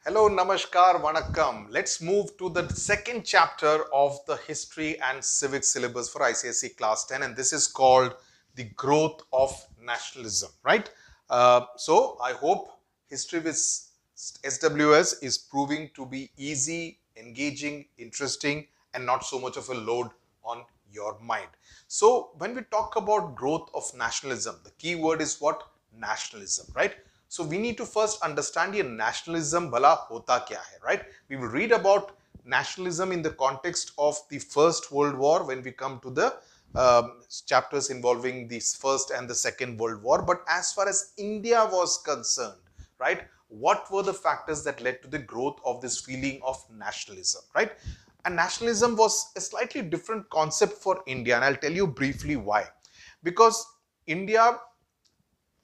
Hello, Namaskar, Vanakkam. Let's move to the second chapter of the History and Civics syllabus for ICSE Class 10, and this is called The Growth of Nationalism, right? So, I hope History with SWS is proving to be easy, engaging, interesting, and not so much of a load on your mind. So, when we talk about growth of nationalism, the key word is what? Nationalism, right? So we need to first understand ये nationalism भला होता क्या है, right? We will read about nationalism in the context of the First World War when we come to the chapters involving the First and the Second World War. But as far as India was concerned, right, what were the factors that led to the growth of this feeling of nationalism, right? And nationalism was a slightly different concept for India, and I'll tell you briefly why. Because India,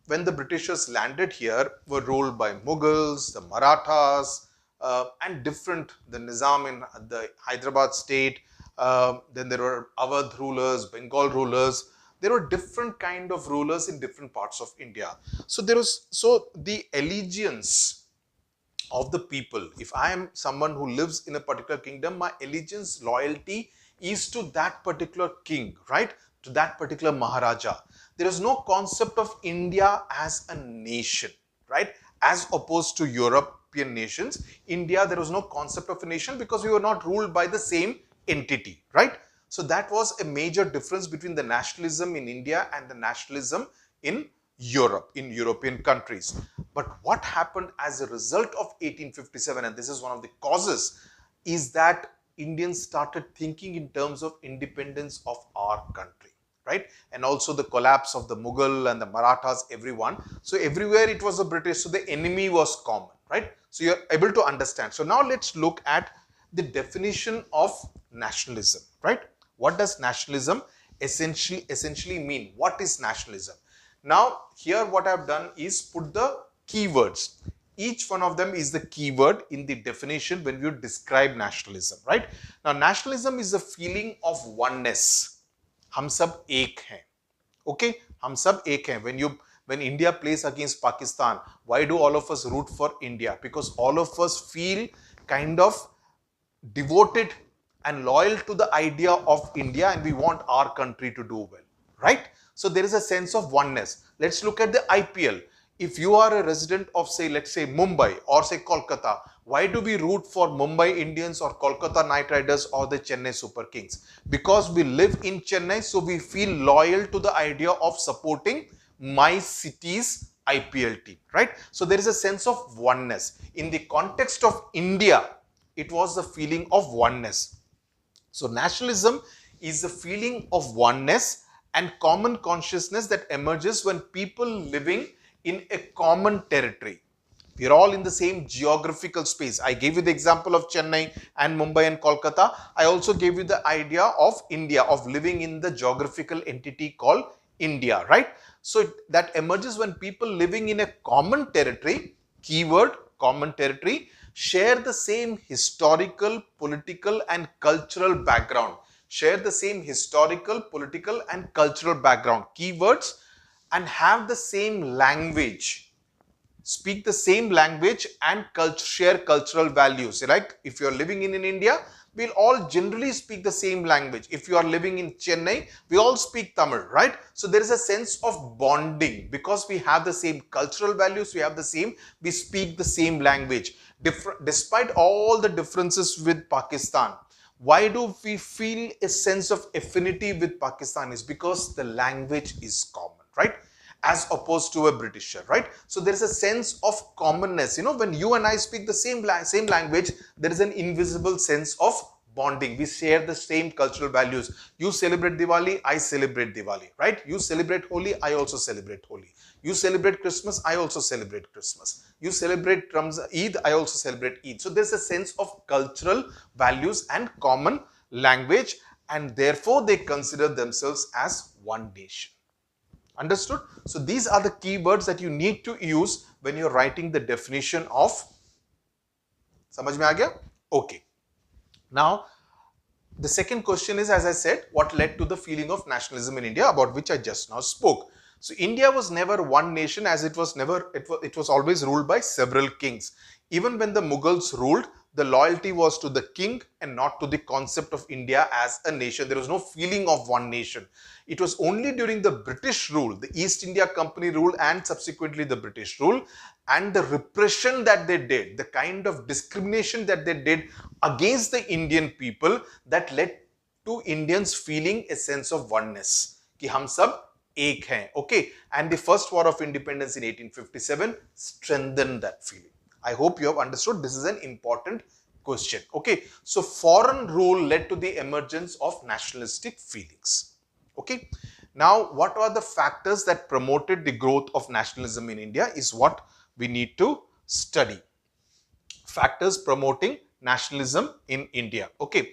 when the Britishers landed here, were ruled by Mughals, the Marathas, and the Nizam in the Hyderabad state. Then there were Awadh rulers, Bengal rulers. There were different kind of rulers in different parts of India. So the allegiance of the people. If I am someone who lives in a particular kingdom, my allegiance, loyalty is to that particular king, right? To that particular Maharaja. There is no concept of India as a nation, right? As opposed to European nations, India, there was no concept of a nation because we were not ruled by the same entity, right? So that was a major difference between the nationalism in India and the nationalism in Europe, in European countries. But what happened as a result of 1857, and this is one of the causes, is that Indians started thinking in terms of independence of our country, right? And also the collapse of the Mughal and the Marathas, everyone. So everywhere it was the British, so the enemy was common, right? So you're able to understand. So now let's look at the definition of nationalism, right? What does nationalism essentially mean? What is nationalism? Now, here what I've done is put the keywords. Each one of them is the keyword in the definition when you describe nationalism, right? Now, nationalism is a feeling of oneness. हम सब एक हैं. Okay? हम सब एक हैं. When India plays against Pakistan, why do all of us root for India? Because all of us feel kind of devoted and loyal to the idea of India, and we want our country to do well, right? So there is a sense of oneness. Let's look at the IPL. If you are a resident of, say, let's say Mumbai or say Kolkata, why do we root for Mumbai Indians or Kolkata Knight Riders or the Chennai Super Kings? Because we live in Chennai, so we feel loyal to the idea of supporting my city's IPL team, right? So there is a sense of oneness. In the context of India, it was the feeling of oneness. So nationalism is the feeling of oneness and common consciousness that emerges when people living in a common territory. We are all in the same geographical space. I gave you the example of Chennai and Mumbai and Kolkata. I also gave you the idea of India, of living in the geographical entity called India, right? So that emerges when people living in a common territory, keyword common territory, share the same historical, political and cultural background. Share the same historical, political and cultural background, keywords, and have the same language, speak the same language and share cultural values, right? If you're living in India, we'll all generally speak the same language. If you are living in Chennai, we all speak Tamil, right? So there is a sense of bonding because we have the same cultural values, we speak the same language. Despite all the differences with Pakistan, why do we feel a sense of affinity with Pakistan? Is because the language is common, right? As opposed to a Britisher, right? So there is a sense of commonness. You know, when you and I speak the same language, there is an invisible sense of bonding. We share the same cultural values. You celebrate Diwali, I celebrate Diwali, right? You celebrate Holi, I also celebrate Holi. You celebrate Christmas, I also celebrate Christmas. You celebrate Eid, I also celebrate Eid. So there's a sense of cultural values and common language, and therefore they consider themselves as one nation. Understood? So these are the keywords that you need to use when you're writing the definition of. Samajh mein aa gaya? Okay. Now, the second question is, as I said, what led to the feeling of nationalism in India, about which I just now spoke. So India was never one nation, as it was always ruled by several kings. Even when the Mughals ruled, the loyalty was to the king and not to the concept of India as a nation. There was no feeling of one nation. It was only during the British rule, the East India Company rule, and subsequently the British rule, and the repression that they did, the kind of discrimination that they did against the Indian people, that led to Indians feeling a sense of oneness. कि हम सब एक हैं, okay? And the first war of independence in 1857 strengthened that feeling. I hope you have understood. This is an important question, okay? So foreign rule led to the emergence of nationalistic feelings, okay? Now, what are the factors that promoted the growth of nationalism in India is what we need to study. Factors promoting nationalism in India, okay?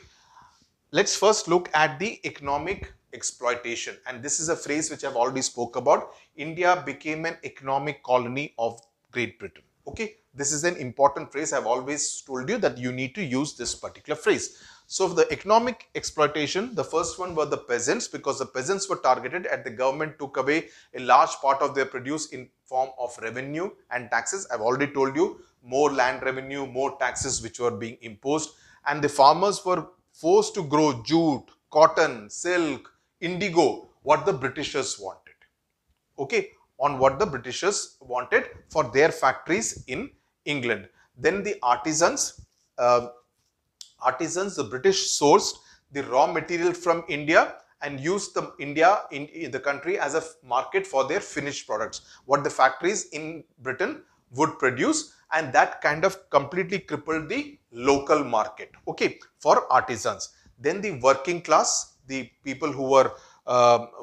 Let's first look at the economic exploitation, and this is a phrase which I've already spoke about. India became an economic colony of Great Britain. Okay, this is an important phrase. I've always told you that you need to use this particular phrase. So the economic exploitation, the first one were the peasants, because the peasants were targeted and the government took away a large part of their produce in form of revenue and taxes. I've already told you, more land revenue, more taxes which were being imposed, and the farmers were forced to grow jute, cotton, silk, indigo, what the Britishers wanted. Okay, on what the Britishers wanted for their factories in England. Then the artisans, the British sourced the raw material from India and used in the country as a market for their finished products, what the factories in Britain would produce, and that kind of completely crippled the local market, okay, for artisans. Then the working class, the people who were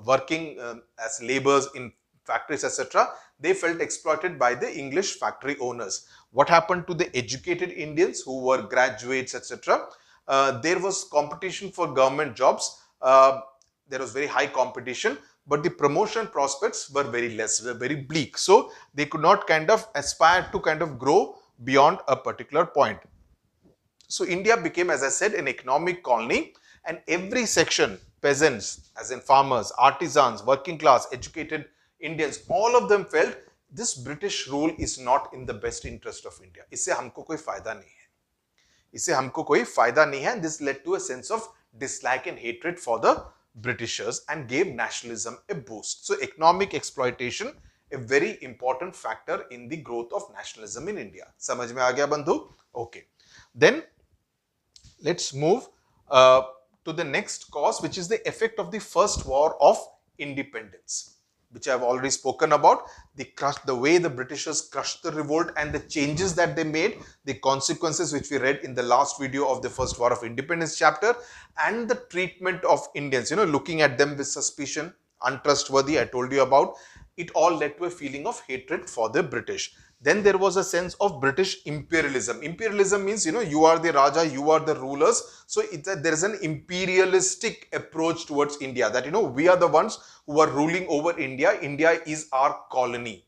working as laborers in factories, etc., they felt exploited by the English factory owners. What happened to the educated Indians who were graduates, etc.? There was competition for government jobs. There was very high competition, but the promotion prospects were very less, were very bleak. So they could not kind of aspire to kind of grow beyond a particular point. So India became, as I said, an economic colony, and every section, peasants, as in farmers, artisans, working class, educated Indians, all of them felt this British rule is not in the best interest of India. इससे हमको कोई फायदा नहीं है. इससे हमको कोई फायदा नहीं है. This led to a sense of dislike and hatred for the Britishers and gave nationalism a boost. So economic exploitation, a very important factor in the growth of nationalism in India. समझ में आ गया बंधु? Okay. Then let's move to the next cause, which is the effect of the first war of independence, which I have already spoken about. The way the Britishers crushed the revolt and the changes that they made, the consequences which we read in the last video of the first war of independence chapter, and the treatment of Indians, looking at them with suspicion, untrustworthy, I told you about. It all led to a feeling of hatred for the British. Then there was a sense of British imperialism. Imperialism means, you are the Raja, you are the rulers. So there is an imperialistic approach towards India, that, we are the ones who are ruling over India. India is our colony.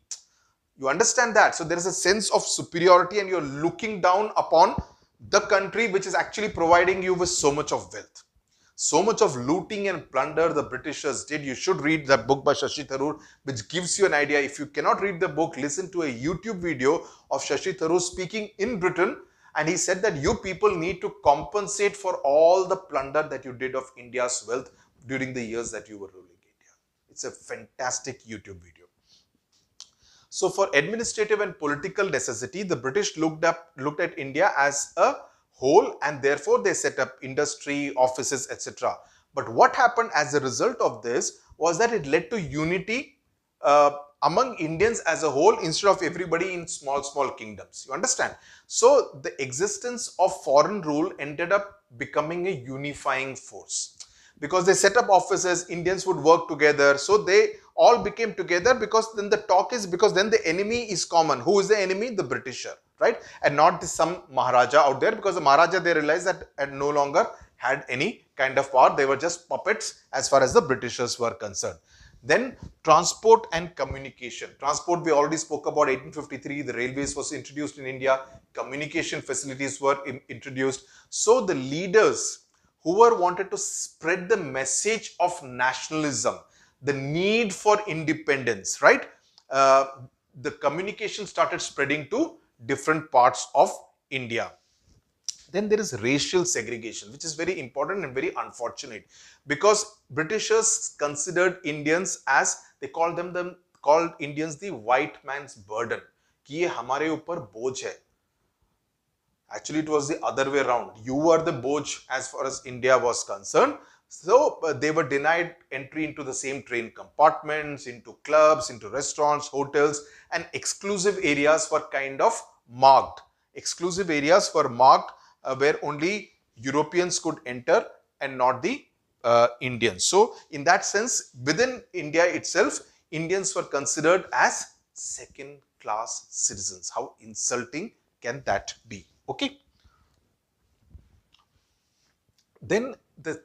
You understand that? So there is a sense of superiority and you're looking down upon the country which is actually providing you with so much of wealth. So much of looting and plunder the Britishers did. You should read that book by Shashi Tharoor, which gives you an idea. If you cannot read the book, listen to a YouTube video of Shashi Tharoor speaking in Britain. And he said that you people need to compensate for all the plunder that you did of India's wealth during the years that you were ruling India. It's a fantastic YouTube video. So for administrative and political necessity, the British looked at India as a whole, and therefore they set up industry, offices, etc. But what happened as a result of this was that it led to unity among Indians as a whole instead of everybody in small kingdoms. You understand? So the existence of foreign rule ended up becoming a unifying force. Because they set up offices, Indians would work together. So they all became together, because then the talk is, because then the enemy is common. Who is the enemy? The Britisher, right? And not some Maharaja out there, because the Maharaja, they realized that no longer had any kind of power. They were just puppets as far as the Britishers were concerned. Then transport and communication. Transport, we already spoke about 1853. The railways was introduced in India. Communication facilities were introduced. So the leaders who wanted to spread the message of nationalism, the need for independence, right? Uh, the communication started spreading to different parts of India. Then there is racial segregation, which is very important and very unfortunate, because Britishers considered Indians as, they called Indians the white man's burden, कि ये हमारे ऊपर बोझ है. Actually, it was the other way around. You were the boj as far as India was concerned. So they were denied entry into the same train compartments, into clubs, into restaurants, hotels, and exclusive areas were kind of marked. Exclusive areas were marked where only Europeans could enter and not the Indians. So in that sense, within India itself, Indians were considered as second class citizens. How insulting can that be? Okay. Then the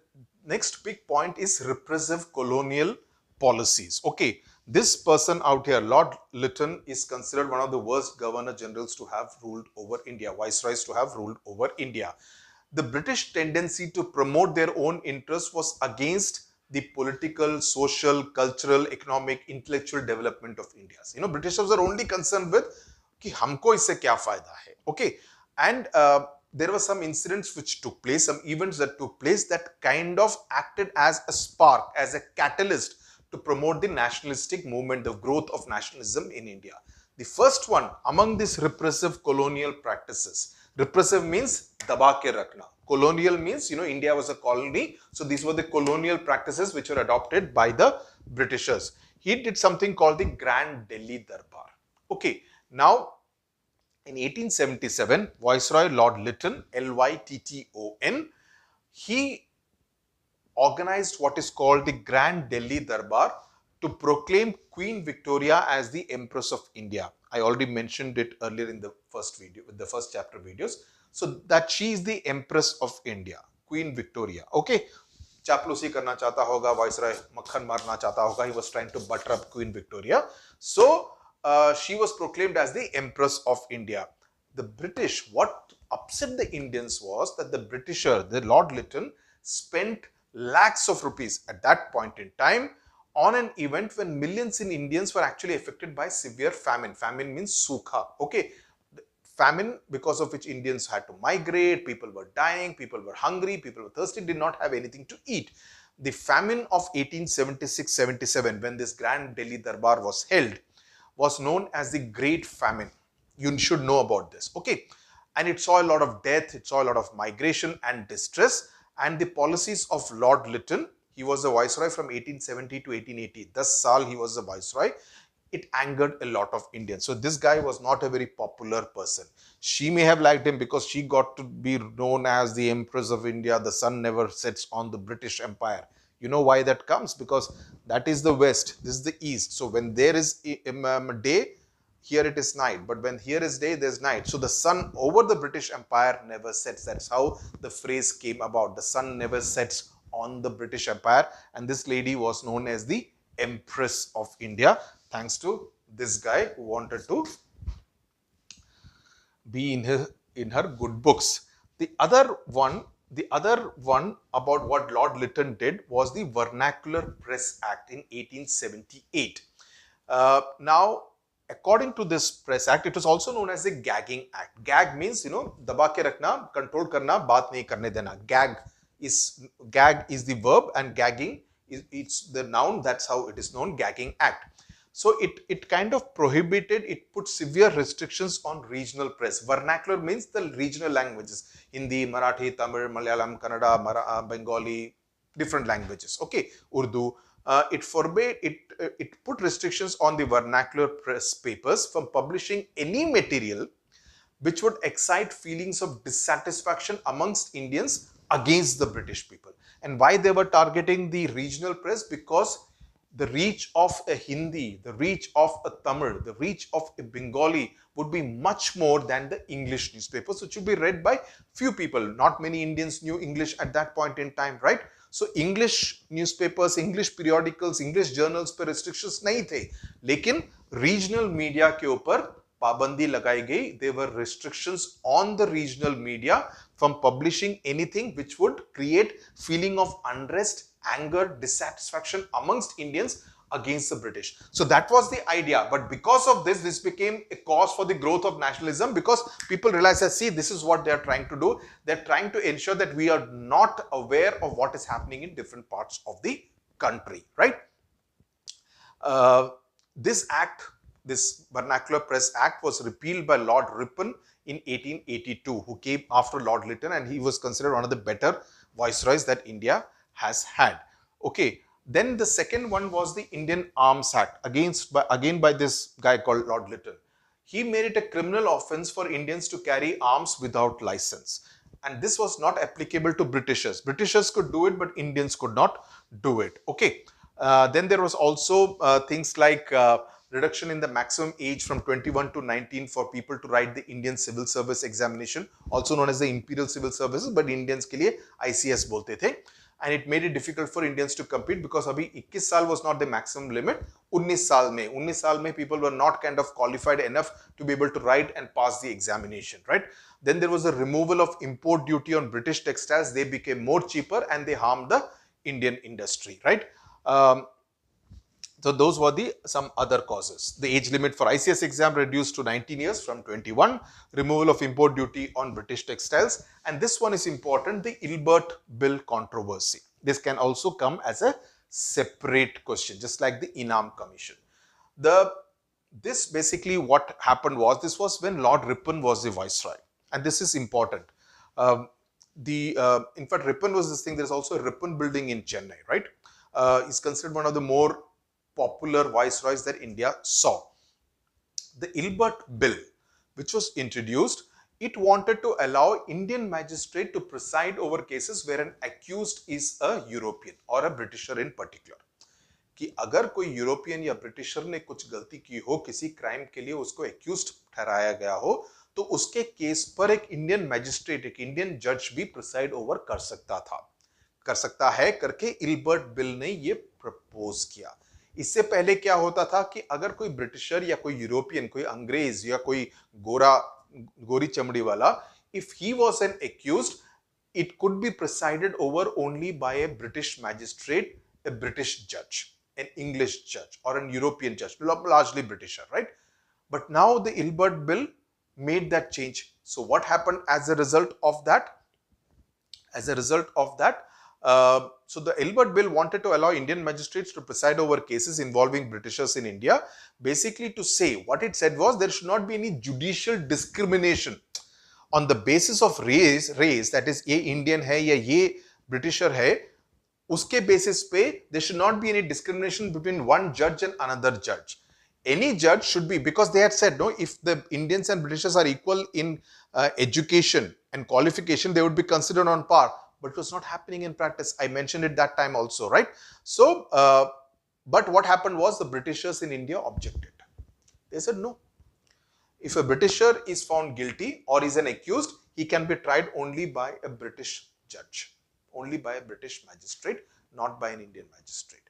next big point is repressive colonial policies. Okay. This person out here, Lord Lytton, is considered one of the worst governor generals to have ruled over India, viceroys to have ruled over India. The British tendency to promote their own interests was against the political, social, cultural, economic, intellectual development of India. You know, Britishers are only concerned with कि हमको इससे क्या फायदा है. Okay. And there were some incidents which took place, some events that took place that kind of acted as a spark, as a catalyst to promote the nationalistic movement, the growth of nationalism in India. The first one among these repressive colonial practices, repressive means daba ke rakhna. Colonial means, you know, India was a colony. So these were the colonial practices which were adopted by the Britishers. He did something called the Grand Delhi Darbar. Okay. Now, in 1877, Viceroy Lord Lytton, Lytton, he organized what is called the Grand Delhi Darbar to proclaim Queen Victoria as the Empress of India. I already mentioned it earlier in the first video, with the first chapter videos. So that she is the Empress of India, Queen Victoria. Okay. चापलूसी करना चाहता होगा, Viceroy मक्खन मारना चाहता होगा. He was trying to butter up Queen Victoria. So she was proclaimed as the Empress of India. The British, what upset the Indians was that the Britisher, the Lord Lytton, spent lakhs of rupees at that point in time on an event when millions in Indians were actually affected by severe famine. Famine means sukha. Okay. Famine, because of which Indians had to migrate, people were dying, people were hungry, people were thirsty, did not have anything to eat. The famine of 1876-77, when this Grand Delhi Darbar was held, was known as the Great Famine. You should know about this. Okay. And it saw a lot of death, it saw a lot of migration and distress. And the policies of Lord Lytton, he was the viceroy from 1870 to 1880. Thus Saal he was the viceroy. It angered a lot of Indians. So this guy was not a very popular person. She may have liked him because she got to be known as the Empress of India. The sun never sets on the British Empire. You know why that comes? Because that is the West, this is the East. So when there is day, here it is night. But when here is day, there's night. So the sun over the British Empire never sets. That's how the phrase came about. The sun never sets on the British Empire. And this lady was known as the Empress of India, thanks to this guy who wanted to be in her good books. The other one about what Lord Lytton did was the Vernacular Press Act in 1878. Now, according to this Press Act, it was also known as the Gagging Act. Gag means, you know, daba ke rakhna, control karna, baat nahi karne dena. Gag is the verb and gagging it's the noun. That's how it is known, Gagging Act. So it kind of prohibited, it put severe restrictions on regional press. Vernacular means the regional languages. Hindi, Marathi, Tamil, Malayalam, Kannada, Bengali, different languages. Okay, Urdu. It forbade, it put restrictions on the vernacular press papers from publishing any material which would excite feelings of dissatisfaction amongst Indians against the British people. And why they were targeting the regional press? Because the reach of a Hindi, the reach of a Tamil, the reach of a Bengali would be much more than the English newspapers, which would be read by few people. Not many Indians knew English at that point in time, right? So English newspapers, English periodicals, English journals पर restrictions नहीं थे, लेकिन regional media के ऊपर पाबंदी लगाई गई. There were restrictions on the regional media from publishing anything which would create feeling of unrest, anger, dissatisfaction amongst Indians against the British. So that was the idea. But because of this, this became a cause for the growth of nationalism, because people realized that, see, this is what they are trying to do. They're trying to ensure that we are not aware of what is happening in different parts of the country, right? This act, this Vernacular Press Act, was repealed by Lord Ripon in 1882, who came after Lord Lytton, and he was considered one of the better viceroys that India has had. Okay. Then the second one was the Indian Arms Act, again by this guy called Lord Lytton. He made it a criminal offence for Indians to carry arms without license. And this was not applicable to Britishers. Britishers could do it, but Indians could not do it. Okay. Then there was also things like reduction in the maximum age from 21 to 19 for people to write the Indian Civil Service examination, also known as the Imperial Civil Services, but Indians के लिए ICS बोलते थे. And it made it difficult for Indians to compete, because abhi 21 saal was not the maximum limit. 19 saal mein people were not kind of qualified enough to be able to write and pass the examination, right? Then there was a removal of import duty on British textiles. They became more cheaper and they harmed the Indian industry, right? So those were some other causes. The age limit for ICS exam reduced to 19 years from 21. Removal of import duty on British textiles. And this one is important, the Ilbert Bill controversy. This can also come as a separate question, just like the Inam Commission. This basically what happened was, this was when Lord Ripon was the viceroy. And this is important. In fact, Ripon was this thing. There's also a Ripon building in Chennai, right? He's considered one of the more popular viceroys that India saw. The Ilbert Bill, which was introduced, it wanted to allow Indian magistrate to preside over cases where an accused is a European or a Britisher in particular. कि अगर कोई European या britisher ने कुछ गलती की हो, किसी क्राइम के लिए उसको एक्यूज्ड ठहराया गया हो, तो उसके केस पर एक इंडियन मैजिस्ट्रेट, एक इंडियन जज भी प्रिसाइड ओवर कर सकता है करके इल्बर्ट बिल ने ये प्रपोज किया. इससे पहले क्या होता था कि अगर कोई ब्रिटिशर या कोई यूरोपियन, कोई अंग्रेज या कोई गोरी चमड़ी वाला, if he was an accused, it could be presided over only by a British magistrate, a British judge, an English judge, or an European judge, largely Britisher, right? But now the Ilbert Bill made that change. So what happened as a result of that? So the Ilbert Bill wanted to allow Indian magistrates to preside over cases involving Britishers in India. Basically to say, what it said was, there should not be any judicial discrimination on the basis of race, that is, ye Indian hai ya ye Britisher hai, uske basis pe, there should not be any discrimination between one judge and another judge. Any judge should be, because they had said, no, if the Indians and Britishers are equal in education and qualification, they would be considered on par. But it was not happening in practice. I mentioned it that time also, right? So, but what happened was, the Britishers in India objected. They said no. If a Britisher is found guilty or is an accused, he can be tried only by a British judge, only by a British magistrate, not by an Indian magistrate.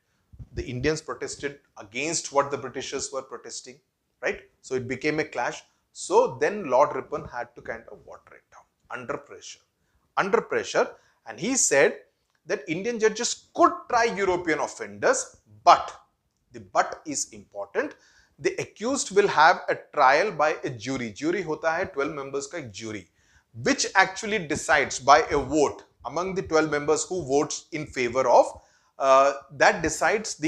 The Indians protested against what the Britishers were protesting, right? So it became a clash. So then Lord Ripon had to kind of water it down under pressure. And he said that Indian judges could try European offenders, but the but is important. The accused will have a trial by a jury. Jury hota hai 12 members ka ek jury, which actually decides by a vote among the 12 members who votes in favor of, that decides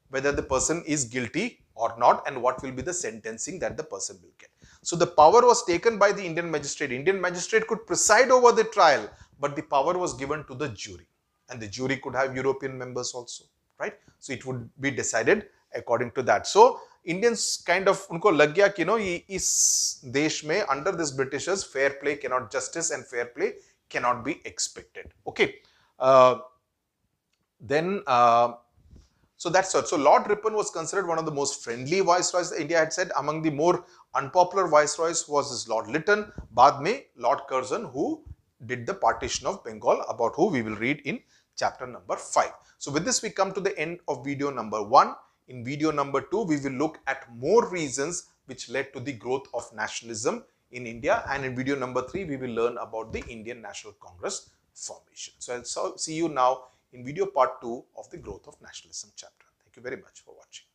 whether the person is guilty or not and what will be the sentencing that the person will get. So the power was taken by the Indian magistrate. Indian magistrate could preside over the trial, but the power was given to the jury, and the jury could have European members also, right? So it would be decided according to that. So Indians kind of unko lag gaya ki no, is desh mein under this Britishers fair play cannot, justice and fair play cannot be expected. Okay. So that's it. So Lord Ripon was considered one of the most friendly viceroys that India had said. Among the more unpopular viceroys was this Lord Lytton, baad mein Lord Curzon, who did the partition of Bengal, about who we will read in chapter number 5. So with this we come to the end of video number 1. In video number 2 we will look at more reasons which led to the growth of nationalism in India. And in video number 3, we will learn about the Indian National Congress formation. So I'll see you now in video part 2 of the growth of nationalism chapter. Thank you very much for watching.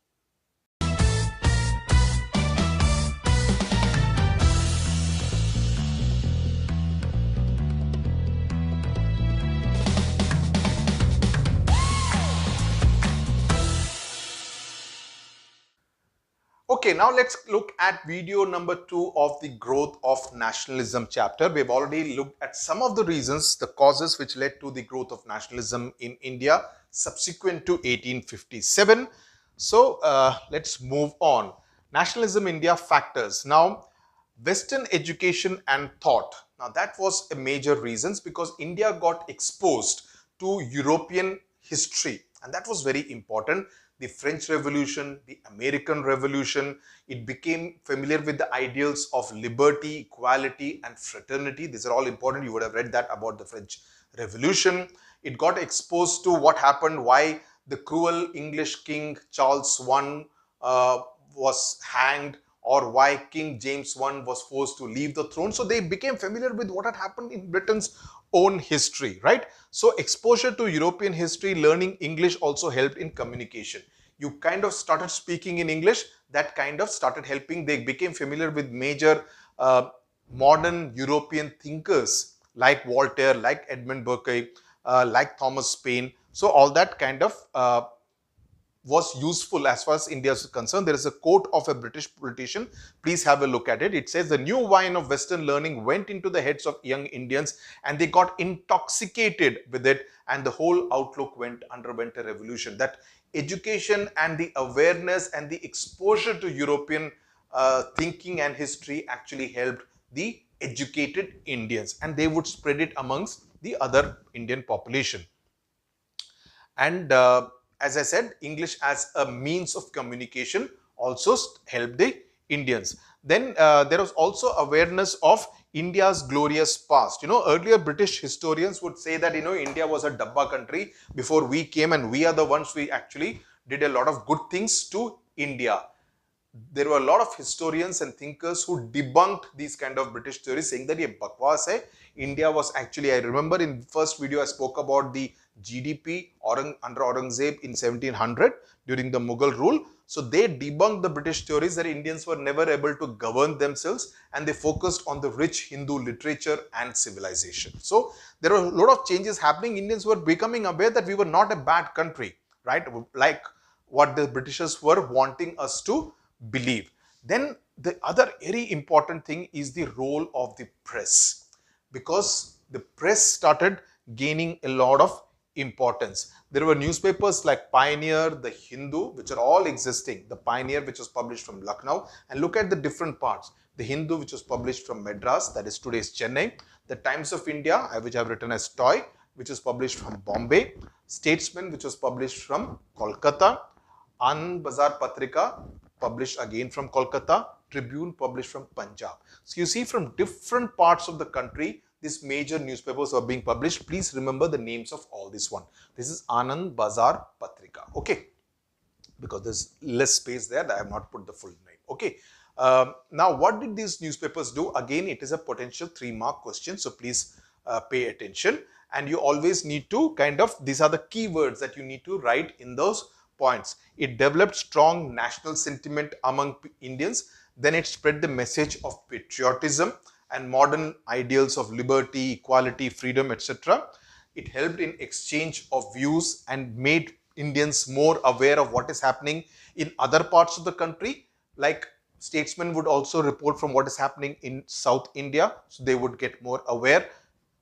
Okay, now let's look at video number 2 of the growth of nationalism chapter. We've already looked at some of the reasons, the causes which led to the growth of nationalism in India subsequent to 1857. So let's move on. Nationalism India factors. Now, Western education and thought. Now that was a major reason because India got exposed to European history, and that was very important. The French Revolution, the American Revolution, it became familiar with the ideals of liberty, equality and fraternity. These are all important. You would have read that about the French Revolution. It got exposed to what happened, why the cruel English King Charles I was hanged, or why King James I was forced to leave the throne. So they became familiar with what had happened in Britain's own history, right? So exposure to European history, learning English also helped in communication. You kind of started speaking in English, that kind of started helping. They became familiar with major modern European thinkers like Voltaire, like Edmund Burke, like Thomas Paine. So all that kind of was useful as far as India is concerned. There is a quote of a British politician. Please have a look at it. It says, the new wine of Western learning went into the heads of young Indians and they got intoxicated with it, and the whole outlook underwent a revolution. That education and the awareness and the exposure to European thinking and history actually helped the educated Indians, and they would spread it amongst the other Indian population. And as I said, English as a means of communication also helped the Indians. Then there was also awareness of India's glorious past. Earlier British historians would say that, India was a dabba country before we came, and we are the ones who actually did a lot of good things to India. There were a lot of historians and thinkers who debunked these kind of British theories, saying that ye bakwas hai. India was actually, I remember in first video I spoke about the GDP under Aurangzeb in 1700 during the Mughal rule. So they debunked the British theories that Indians were never able to govern themselves, and they focused on the rich Hindu literature and civilization. So there were a lot of changes happening. Indians were becoming aware that we were not a bad country, right? Like what the Britishers were wanting us to believe. Then the other very important thing is the role of the press, because the press started gaining a lot of importance. There were newspapers like Pioneer, the Hindu, which are all existing. The Pioneer, which was published from Lucknow, and look at the different parts. The Hindu, which was published from Madras, that is today's Chennai. The Times of India, which I have written as Toy, which is published from Bombay. Statesman, which was published from Kolkata. Anand Bazar Patrika, published again from Kolkata. Tribune, published from Punjab. So you see, from different parts of the country, these major newspapers are being published. Please remember the names of all this one. This is Anand Bazar Patrika. Okay, because there's less space there, I have not put the full name. Okay. Now, what did these newspapers do? Again, it is a potential 3-mark question, so please pay attention. And you always need to these are the keywords that you need to write in those points. It developed strong national sentiment among Indians. Then it spread the message of patriotism and modern ideals of liberty, equality, freedom, etc. It helped in exchange of views and made Indians more aware of what is happening in other parts of the country. Like statesmen would also report from what is happening in South India, so they would get more aware.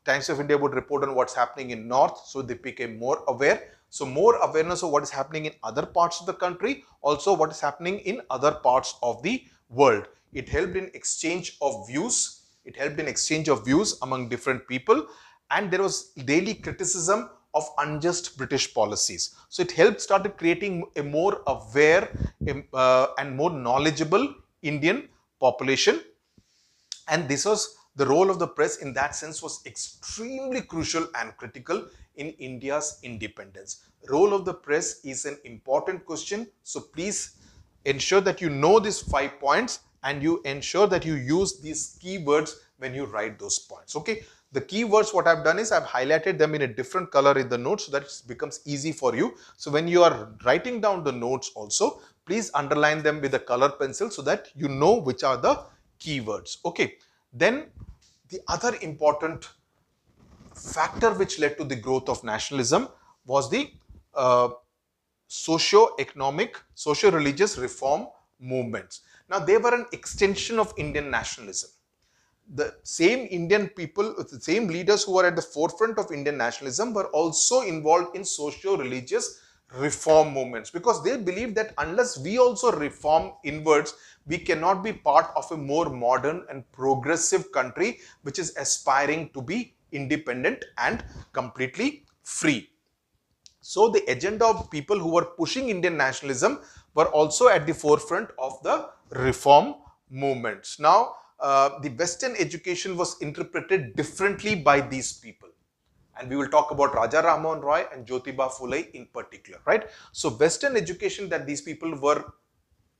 Times of India would report on what's happening in North, so they became more aware. So more awareness of what is happening in other parts of the country, also what is happening in other parts of the world. It helped in exchange of views. It helped in exchange of views among different people, and there was daily criticism of unjust British policies. So it helped started creating a more aware and more knowledgeable Indian population. And this was the role of the press in that sense was extremely crucial and critical in India's independence. Role of the press is an important question. So please ensure that you know these 5 points and you ensure that you use these keywords when you write those points. Okay, the keywords, what I've done is I've highlighted them in a different color in the notes so that it becomes easy for you. So when you are writing down the notes also, please underline them with a color pencil so that you know which are the keywords. Okay, then the other important factor which led to the growth of nationalism was the socio-economic, socio-religious reform movements. Now, they were an extension of Indian nationalism. The same Indian people, the same leaders who were at the forefront of Indian nationalism were also involved in socio-religious reform movements, because they believed that unless we also reform inwards, we cannot be part of a more modern and progressive country which is aspiring to be independent and completely free. So the agenda of people who were pushing Indian nationalism were also at the forefront of the reform movements. Now, the Western education was interpreted differently by these people. And we will talk about Raja Ram Mohan Roy and Jyotiba Phule in particular, right? So Western education that these people were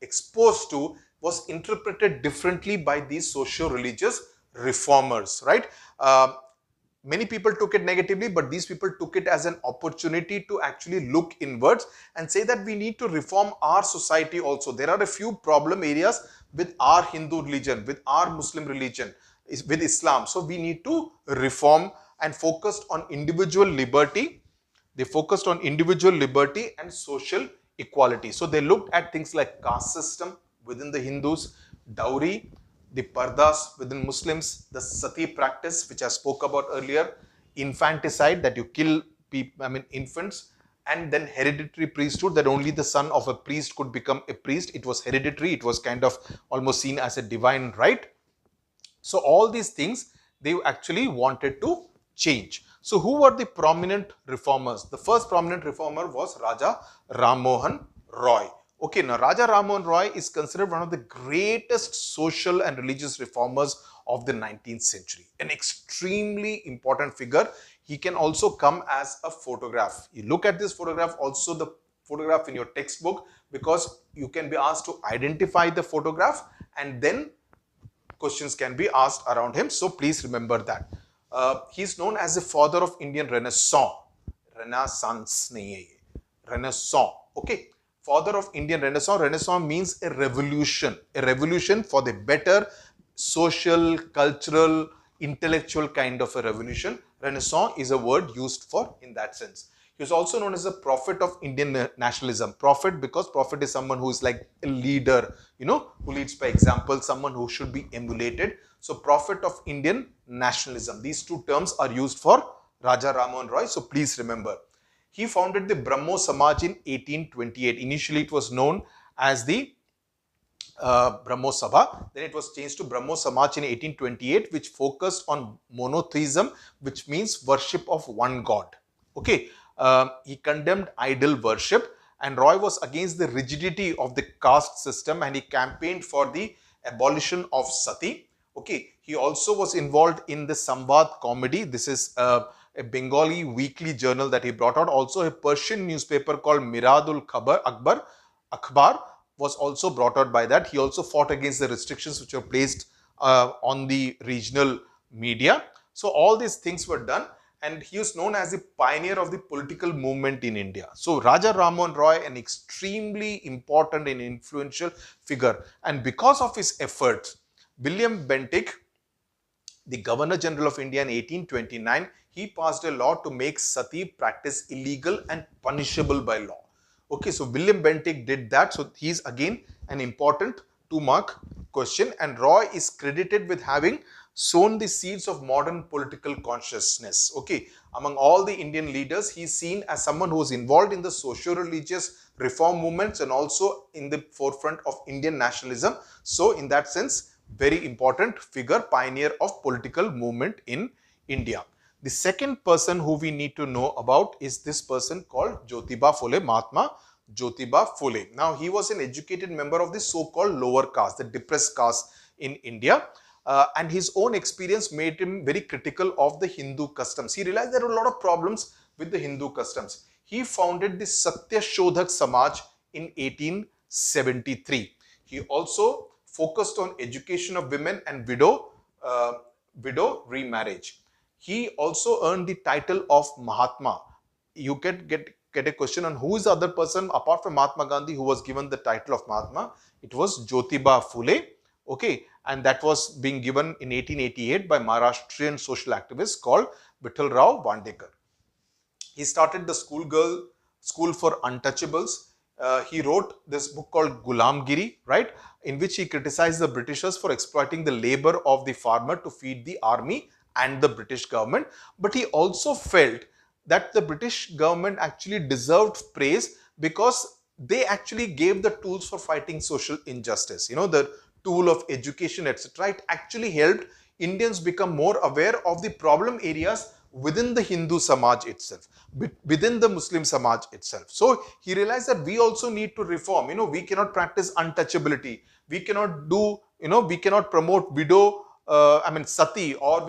exposed to was interpreted differently by these socio-religious reformers, right? Many people took it negatively, but these people took it as an opportunity to actually look inwards and say that we need to reform our society also. There are a few problem areas with our Hindu religion, with our Muslim religion, with Islam. So we need to reform, and focused on individual liberty. They focused on individual liberty and social equality. So they looked at things like caste system within the Hindus, dowry, the pardas within Muslims, the sati practice, which I spoke about earlier, infanticide, that you kill people, infants, and then hereditary priesthood, that only the son of a priest could become a priest. It was hereditary. It was kind of almost seen as a divine right. So all these things they actually wanted to change. So who were the prominent reformers? The first prominent reformer was Raja Ram Mohan Roy. Okay, now Raja Ram Mohan Roy is considered one of the greatest social and religious reformers of the 19th century. An extremely important figure. He can also come as a photograph. You look at this photograph, also the photograph in your textbook, because you can be asked to identify the photograph and then questions can be asked around him. So please remember that. He's known as the father of Indian Renaissance. Renaissance. Renaissance. Okay. Father of Indian Renaissance. Renaissance means a revolution for the better social, cultural, intellectual kind of a revolution. Renaissance is a word used for in that sense. He was also known as the prophet of Indian nationalism. Prophet, because prophet is someone who is like a leader, who leads by example, someone who should be emulated. So prophet of Indian nationalism. These two terms are used for Raja Ram Mohan Roy. So please remember. He founded the Brahmo Samaj in 1828. Initially, it was known as the Brahmo Sabha. Then it was changed to Brahmo Samaj in 1828, which focused on monotheism, which means worship of one God. Okay. He condemned idol worship, and Roy was against the rigidity of the caste system, and he campaigned for the abolition of sati. Okay. He also was involved in the Samvad comedy. This is a Bengali weekly journal that he brought out. Also, a Persian newspaper called Miradul Akhbar was also brought out by that. He also fought against the restrictions which were placed on the regional media. So all these things were done, and he was known as the pioneer of the political movement in India. So Raja Ram Mohan Roy, an extremely important and influential figure. And because of his efforts, William Bentinck, the Governor General of India in 1829, he passed a law to make sati practice illegal and punishable by law. Okay, so William Bentinck did that. So he's again an important 2-mark question, and Roy is credited with having sown the seeds of modern political consciousness. Okay, among all the Indian leaders, he's seen as someone who was involved in the socio-religious reform movements and also in the forefront of Indian nationalism. So in that sense, very important figure, pioneer of political movement in India. The second person who we need to know about is this person called Jyotiba Phule, Mahatma Jyotiba Phule. Now, he was an educated member of the so-called lower caste, the depressed caste in India. And his own experience made him very critical of the Hindu customs. He realized there were a lot of problems with the Hindu customs. He founded the Satya Shodhak Samaj in 1873. He also focused on education of women and widow remarriage. He also earned the title of Mahatma. You get a question on who is the other person apart from Mahatma Gandhi who was given the title of Mahatma. It was Jyotiba Phule. Okay, and that was being given in 1888 by Maharashtrian social activist called Vittal Rao Vandekar. He started the school for untouchables. He wrote this book called Gulamgiri, right, in which he criticized the Britishers for exploiting the labor of the farmer to feed the army and the British government. But he also felt that the British government actually deserved praise because they actually gave the tools for fighting social injustice. You know, the tool of education, etc. It actually helped Indians become more aware of the problem areas within the Hindu Samaj itself, within the Muslim Samaj itself. So he realized that we also need to reform. You know, we cannot practice untouchability. We cannot do, we cannot promote widow, sati, or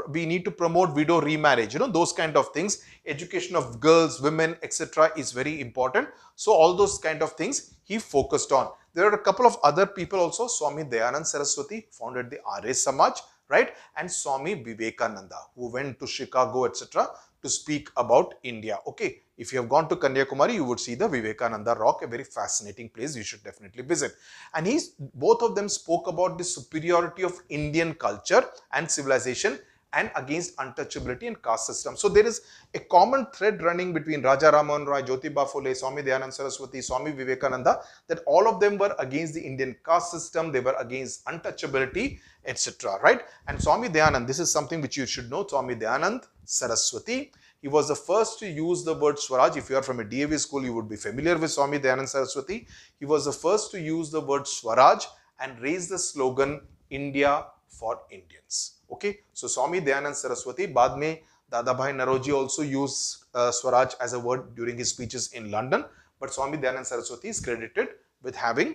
we need to promote widow remarriage. Those kind of things. Education of girls, women, etc. is very important. So all those kind of things he focused on. There are a couple of other people also. Swami Dayanand Saraswati founded the Arya Samaj, right? And Swami Vivekananda, who went to Chicago, etc. to speak about India. Okay, if you have gone to Kanyakumari, you would see the Vivekananda Rock, a very fascinating place you should definitely visit. And both of them spoke about the superiority of Indian culture and civilization and against untouchability and caste system. So there is a common thread running between Raja Ramohan Roy, Jyotiba Phule, Swami Dayanand Saraswati, Swami Vivekananda, that all of them were against the Indian caste system, they were against untouchability, etc. Right? And Swami Dayanand, this is something which you should know, Swami Dayanand Saraswati, he was the first to use the word Swaraj. If you are from a DAV school, you would be familiar with Swami Dayanand Saraswati. He was the first to use the word Swaraj and raise the slogan, India for Indians. Okay, so Swami Dayanand Saraswati, baad mein Dadabhai Naroji also used Swaraj as a word during his speeches in London, but Swami Dayanand Saraswati is credited with having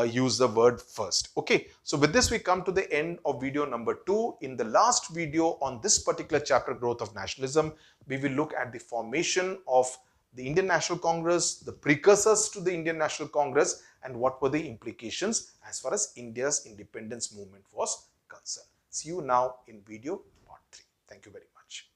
used the word first. Okay, so with this we come to the end of video number 2. In the last video on this particular chapter, Growth of Nationalism, we will look at the formation of the Indian National Congress, the precursors to the Indian National Congress, and what were the implications as far as India's independence movement was concerned. See you now in video part 3. Thank you very much.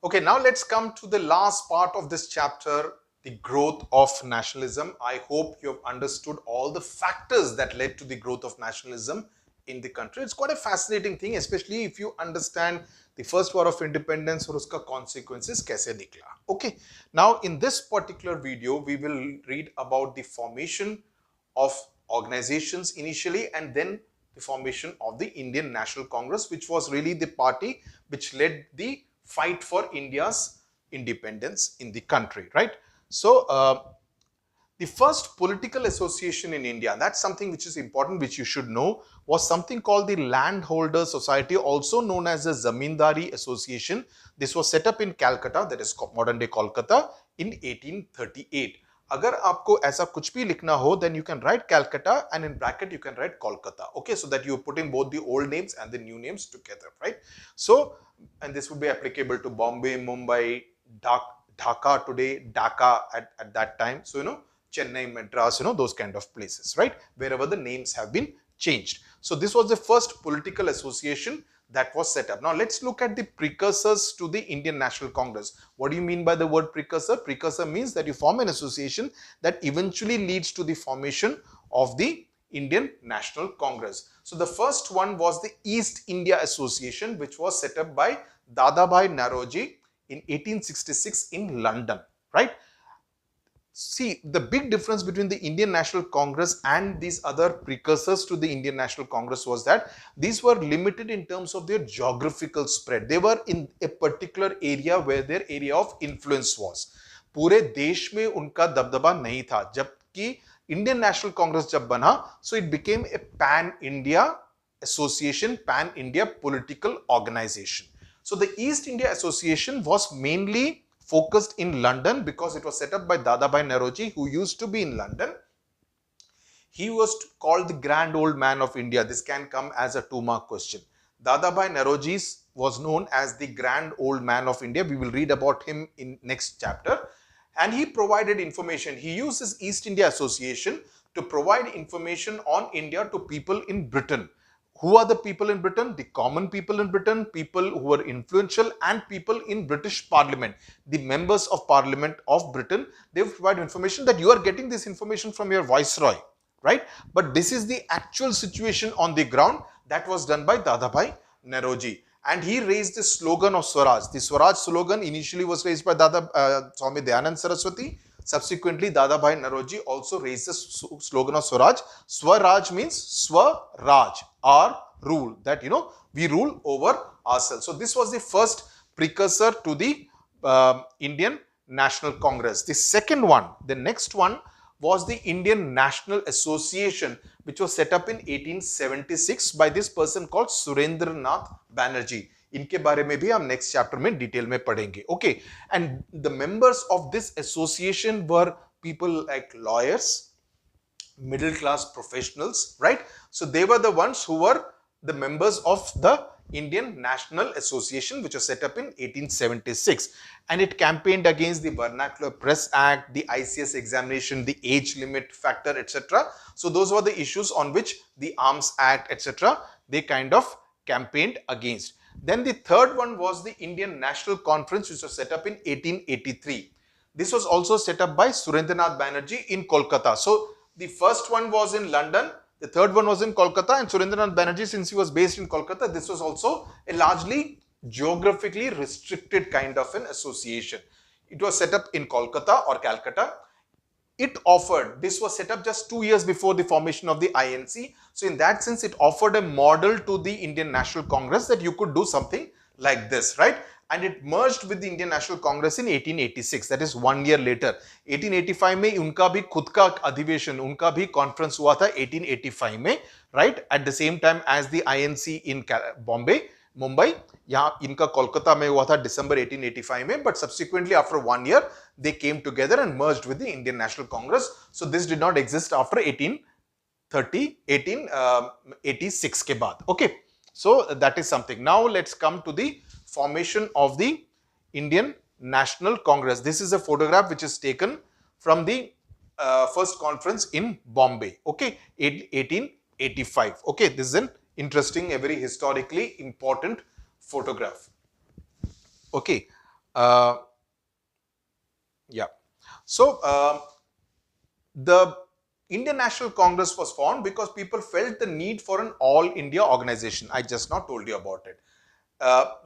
Okay, now let's come to the last part of this chapter, the growth of nationalism. I hope you have understood all the factors that led to the growth of nationalism in the country. It's quite a fascinating thing, especially if you understand the first war of independence or uska consequences kaise nikla. Okay, now in this particular video, we will read about the formation of organizations initially and then the formation of the Indian National Congress, which was really the party which led the fight for India's independence in the country, right? So, the first political association in India, that's something which is important, which you should know, was something called the Landholder Society, also known as the Zamindari Association. This was set up in Calcutta, that is modern day Kolkata, in 1838. Agar aapko aisa kuch bhi likhna ho, then you can write Calcutta and in bracket you can write Kolkata. Okay, so that you're putting both the old names and the new names together, right? So, and this would be applicable to Bombay, Mumbai, Dhaka today, Dhaka at that time. So, Chennai, Madras, those kind of places, right? Wherever the names have been changed. So this was the first political association that was set up. Now let's look at the precursors to the Indian National Congress. What do you mean by the word precursor? Precursor means that you form an association that eventually leads to the formation of the Indian National Congress. So the first one was the East India Association, which was set up by Dadabhai Naroji in 1866 in London, right? See, the big difference between the Indian National Congress and these other precursors to the Indian National Congress was that these were limited in terms of their geographical spread. They were in a particular area where their area of influence was. पूरे देश में उनका दबदबा नहीं था. जबकि Indian National Congress जब बना, so it became a pan-India association, pan-India political organization. So the East India Association was mainly focused in London because it was set up by Dadabhai Naroji, who used to be in London. He was called the grand old man of India. This can come as a 2-mark question. Dadabhai Naoroji was known as the grand old man of India. We will read about him in next chapter. And he provided information. He uses East India Association to provide information on India to people in Britain. Who are the people in Britain? The common people in Britain, people who were influential, and people in British Parliament, the members of Parliament of Britain. They provide information that you are getting this information from your viceroy, right? But this is the actual situation on the ground that was done by Dadabhai Naoroji. And he raised the slogan of Swaraj. The Swaraj slogan initially was raised by Swami Dayanand Saraswati. Subsequently, Dadabhai Naoroji also raised the slogan of Swaraj. Swaraj means Swaraj, our rule, that we rule over ourselves. So this was the first precursor to the Indian National Congress. The second one, the next one, was the Indian National Association, which was set up in 1876 by this person called Surendranath Banerjee. इनके बारे में भी हम next chapter में detail में पढ़ेंगे. Okay, and the members of this association were people like lawyers, middle class professionals, right? So they were the ones who were the members of the Indian National Association, which was set up in 1876, and it campaigned against the Vernacular Press Act, the ICSE examination, the age limit factor, etc. So those were the issues on which the Arms Act, etc., they kind of campaigned against. Then the third one was the Indian National Conference, which was set up in 1883. This was also set up by Surendranath Banerjee in Kolkata. So the first one was in London, the third one was in Kolkata, and Surendranath Banerjee, since he was based in Kolkata, this was also a largely geographically restricted kind of an association. It was set up in Kolkata or Calcutta. This was set up just 2 years before the formation of the INC. So in that sense, it offered a model to the Indian National Congress that you could do something like this, right? And it merged with the Indian National Congress in 1886. That is 1 year later. 1885 में उनका भी खुद का अधिवेशन, उनका भी conference हुआ था 1885 में, right? At the same time as the INC in Mumbai, यहाँ इनका कोलकाता में हुआ था December 1885 में, but subsequently after 1 year they came together and merged with the Indian National Congress. So this did not exist after 1886 के बाद. Okay, so that is something. Now let's come to the formation of the Indian National Congress. This is a photograph which is taken from the first conference in Bombay. Okay, 1885. Okay, this is an interesting, a very historically important photograph. Okay, yeah. So the Indian National Congress was formed because people felt the need for an all India organization. I just now told you about it.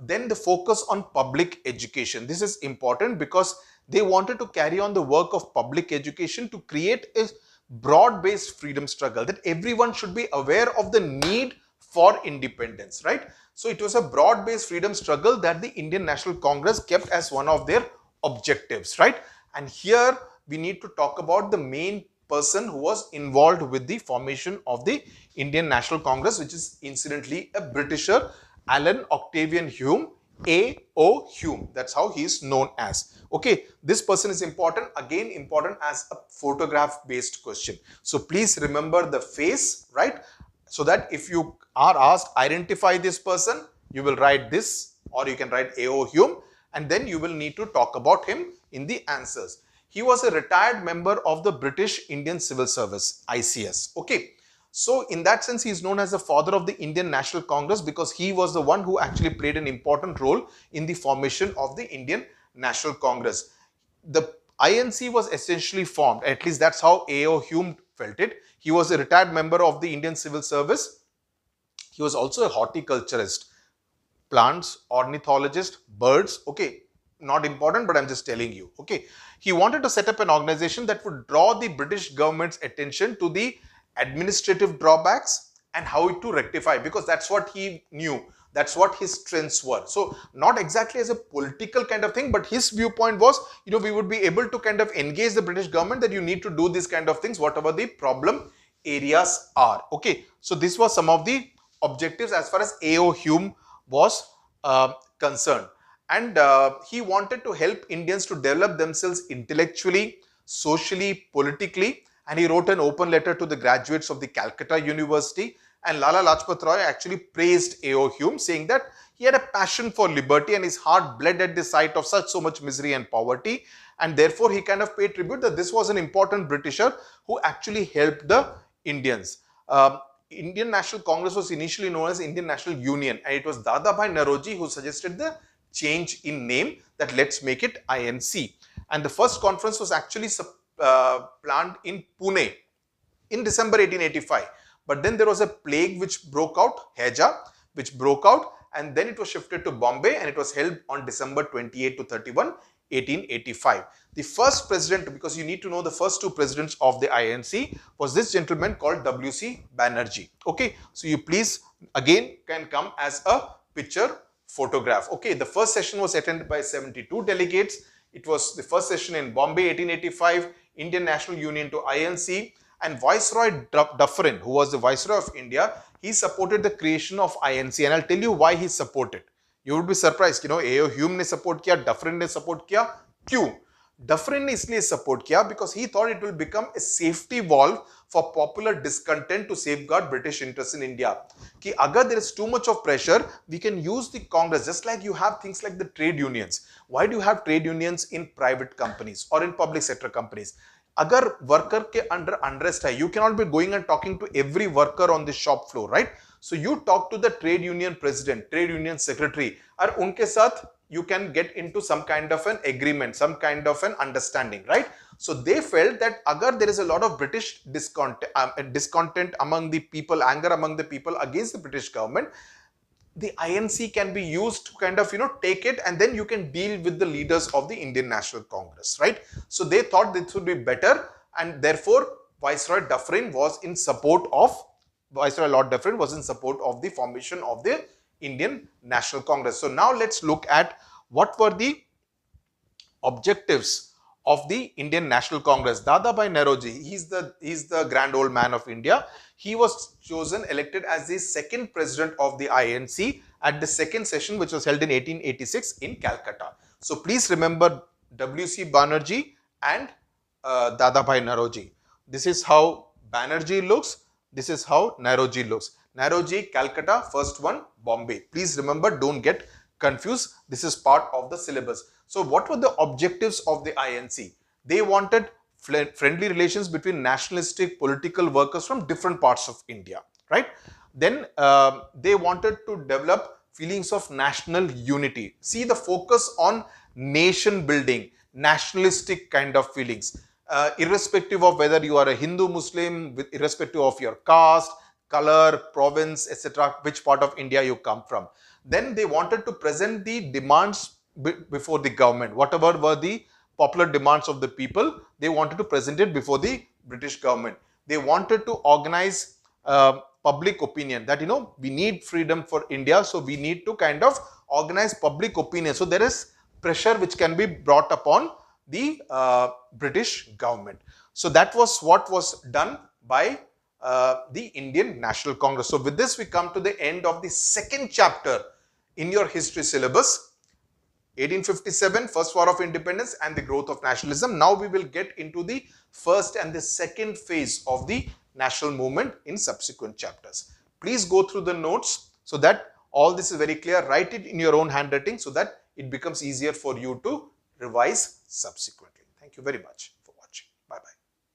Then the focus on public education. This is important because they wanted to carry on the work of public education to create a broad-based freedom struggle, that everyone should be aware of the need for independence, right? So it was a broad-based freedom struggle that the Indian National Congress kept as one of their objectives, right? And here we need to talk about the main person who was involved with the formation of the Indian National Congress, which is incidentally a Britisher, Alan Octavian Hume, A.O. Hume. That's how he is known as. Okay, this person is important, again important as a photograph-based question. So please remember the face, right? So that if you are asked, identify this person, you will write this, or you can write A.O. Hume, and then you will need to talk about him in the answers. He was a retired member of the British Indian Civil Service, ICS. Okay. So in that sense, he is known as the father of the Indian National Congress because he was the one who actually played an important role in the formation of the Indian National Congress. The INC was essentially formed, at least that's how A.O. Hume felt it. He was a retired member of the Indian Civil Service. He was also a horticulturist, plants, ornithologist, birds. Okay, not important, but I'm just telling you. Okay, he wanted to set up an organization that would draw the British government's attention to the administrative drawbacks and how to rectify, because that's what he knew, that's what his strengths were. So not exactly as a political kind of thing, but his viewpoint was, we would be able to kind of engage the British government that you need to do these kind of things, whatever the problem areas are. Okay, so this was some of the objectives as far as A.O. Hume was concerned. And he wanted to help Indians to develop themselves intellectually, socially, politically, and he wrote an open letter to the graduates of the Calcutta University. And Lala Lajpat Rai actually praised A.O. Hume, saying that he had a passion for liberty and his heart bled at the sight of so much misery and poverty. And therefore, he kind of paid tribute that this was an important Britisher who actually helped the Indians. Indian National Congress was initially known as Indian National Union, and it was Dadabhai Naoroji who suggested the change in name, that let's make it INC. And the first conference was actually planned in Pune in December 1885. But then there was a plague which broke out, Heja, which broke out, and then it was shifted to Bombay, and it was held on December 28 to 31, 1885. The first president, because you need to know the first two presidents of the INC, was this gentleman called W.C. Banerjee. Okay, so you please again can come as a picture photograph. Okay, the first session was attended by 72 delegates. It was the first session in Bombay, 1885, Indian National Union to INC. And Viceroy Dufferin, who was the Viceroy of India, he supported the creation of INC. And I'll tell you why he supported. You would be surprised, A.O. Hume ने support किया, Dufferin ने support किया. क्यों? Dufferin ने इसलिए support किया because he thought it will become a safety valve for popular discontent to safeguard British interests in India. कि अगर there is too much of pressure, we can use the Congress, just like you have things like the trade unions. Why do you have trade unions in private companies or in public sector companies? अगर worker के under unrest है, you cannot be going and talking to every worker on the shop floor, right? So you talk to the trade union president, trade union secretary, और उनके साथ you can get into some kind of an agreement, some kind of an understanding, right? So they felt that agar there is a lot of British discontent among the people, anger among the people against the British government, the INC can be used to kind of, take it, and then you can deal with the leaders of the Indian National Congress, right? So they thought this would be better, and therefore Viceroy Dufferin was in support of, Viceroy Lord Dufferin was in support of the formation of the Indian National Congress. So now let's look at what were the objectives of the Indian National Congress. Dadabhai Naoroji, he's the grand old man of India. He was chosen, elected as the second president of the INC at the second session, which was held in 1886 in Calcutta. So please remember W.C. Banerjee and Dadabhai Naoroji. This is how Banerjee looks. This is how Naoroji looks. Naoroji, Calcutta, first one, Bombay. Please remember, don't get confused. This is part of the syllabus. So what were the objectives of the INC? They wanted friendly relations between nationalistic political workers from different parts of India, right? Then they wanted to develop feelings of national unity. See the focus on nation building, nationalistic kind of feelings, irrespective of whether you are a Hindu, Muslim, irrespective of your caste, color, province, etc., which part of India you come from. Then they wanted to present the demands before the government. Whatever were the popular demands of the people, they wanted to present it before the British government. They wanted to organize public opinion, that we need freedom for India, so we need to kind of organize public opinion. So there is pressure which can be brought upon the British government. So that was what was done by the Indian National Congress. So with this we come to the end of the second chapter in your history syllabus. 1857, First War of Independence and the growth of nationalism. Now we will get into the first and the second phase of the national movement in subsequent chapters. Please go through the notes so that all this is very clear. Write it in your own handwriting so that it becomes easier for you to revise subsequently. Thank you very much.